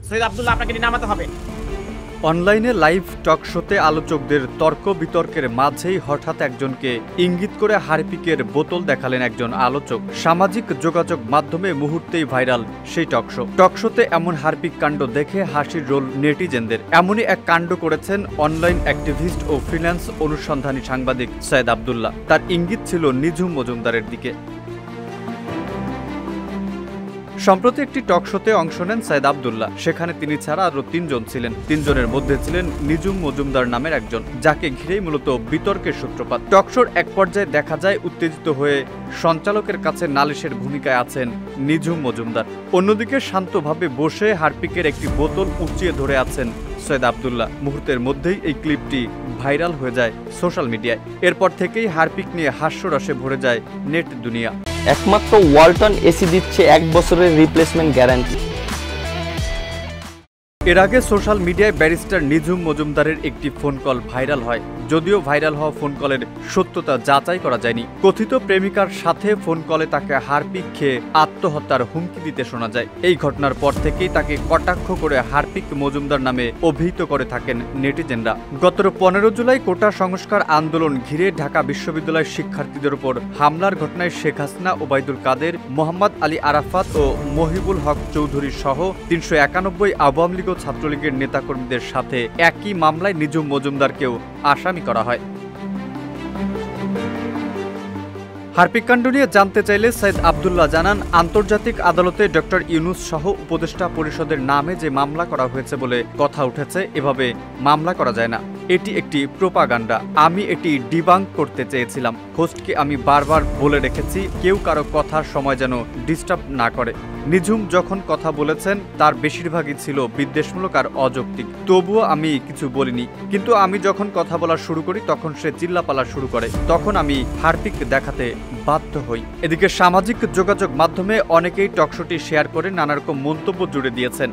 সৈয়দ আব্দুল্লাহ, আপনাকে নামাতে হবে। অনলাইনে লাইভ টক শোতে আলোচকদের তর্ক বিতর্কের মাঝেই হঠাৎ একজনকে ইঙ্গিত করে হারপিকের বোতল দেখালেন একজন আলোচক। সামাজিক যোগাযোগ মাধ্যমে মুহূর্তেই ভাইরাল সেই টক শোতে এমন হারপিক কাণ্ড দেখে হাসির রোল নেটিজেনদের। এমনই এক কাণ্ড করেছেন অনলাইন অ্যাক্টিভিস্ট ও ফ্রিল্যান্স অনুসন্ধানী সাংবাদিক সৈয়দ আব্দুল্লাহ। তার ইঙ্গিত ছিল নিঝুম মজুমদারের দিকে। সম্প্রতি একটি টক শোতে অংশ নেন সৈয়দ আব্দুল্লাহ। সেখানে তিনি ছাড়া আরও ৩ জন ছিলেন। ৩ জনের মধ্যে ছিলেন নিঝুম মজুমদার নামের একজন, যাকে ঘিরেই মূলত বিতর্কের সূত্রপাত। টক শোর এক পর্যায়ে দেখা যায় উত্তেজিত হয়ে সঞ্চালকের কাছে নালিশের ভূমিকায় আছেন নিঝুম মজুমদার। অন্যদিকে শান্তভাবে বসে হারপিকের একটি বোতল উঁচিয়ে ধরে আছেন সৈয়দ আব্দুল্লাহ। মুহূর্তের মধ্যেই এই ক্লিপটি ভাইরাল হয়ে যায় সোশ্যাল মিডিয়ায়। এরপর থেকেই হারপিক নিয়ে হাস্যরসে ভরে যায় নেট দুনিয়া। একমাত্র ওয়ালটন এসি দিচ্ছে 1 বছরের রিপ্লেসমেন্ট গ্যারান্টি। এর আগে সোশ্যাল মিডিয়ায় ব্যারিস্টার নিঝুম মজুমদারের একটি ফোন কল ভাইরাল হয়। যদিও ভাইরাল হওয়া ফোন কলের সত্যতা যাচাই করা যায়নি। কথিত প্রেমিকার সাথে ফোন কলে তাকে হারপিক খেয়ে আত্মহত্যার হুমকি দিতে শোনা যায়। এই ঘটনার পর থেকেই তাকে কটাক্ষ করে হারপিক মজুমদার নামে অভিহিত করে থাকেন নেটিজেনরা। গত 15 জুলাই কোটা সংস্কার আন্দোলন ঘিরে ঢাকা বিশ্ববিদ্যালয়ের শিক্ষার্থীদের উপর হামলার ঘটনায় শেখ হাসিনা, ওবায়দুল কাদের, মোহাম্মদ আলী আরাফাত ও মহিবুল হক চৌধুরী সহ 391 আওয়ামী লীগ ও ছাত্রলীগের নেতাকর্মীদের সাথে একই মামলায় নিঝুম মজুমদারকেও আসামি করা হয়। হারপিক কাণ্ড নিয়ে জানতে চাইলে সৈয়দ আব্দুল্লাহ জানান, আন্তর্জাতিক আদালতে ডক্টর ইউনুস সহ উপদেষ্টা পরিষদের নামে যে মামলা করা হয়েছে বলে কথা উঠেছে, এভাবে মামলা করা যায় না। এটি একটি প্রোপাগান্ডা। আমি এটি ডিবাঙ্ক করতে চেয়েছিলাম। হোস্টকে আমি বারবার বলে রেখেছি কেউ কারো কথার সময় যেন ডিস্টার্ব না করে। নিঝুম যখন কথা বলেছেন তার বেশিরভাগই ছিল বিদ্বেষমূলক আর অযৌক্তিক। তবুও আমি কিছু বলিনি, কিন্তু আমি যখন কথা বলা শুরু করি তখন সে চিল্লাপালা শুরু করে। তখন আমি হারপিক দেখাতে বাধ্য হই। এদিকে সামাজিক যোগাযোগ মাধ্যমে অনেকেই টকশোটি শেয়ার করে নানা রকম মন্তব্য জুড়ে দিয়েছেন।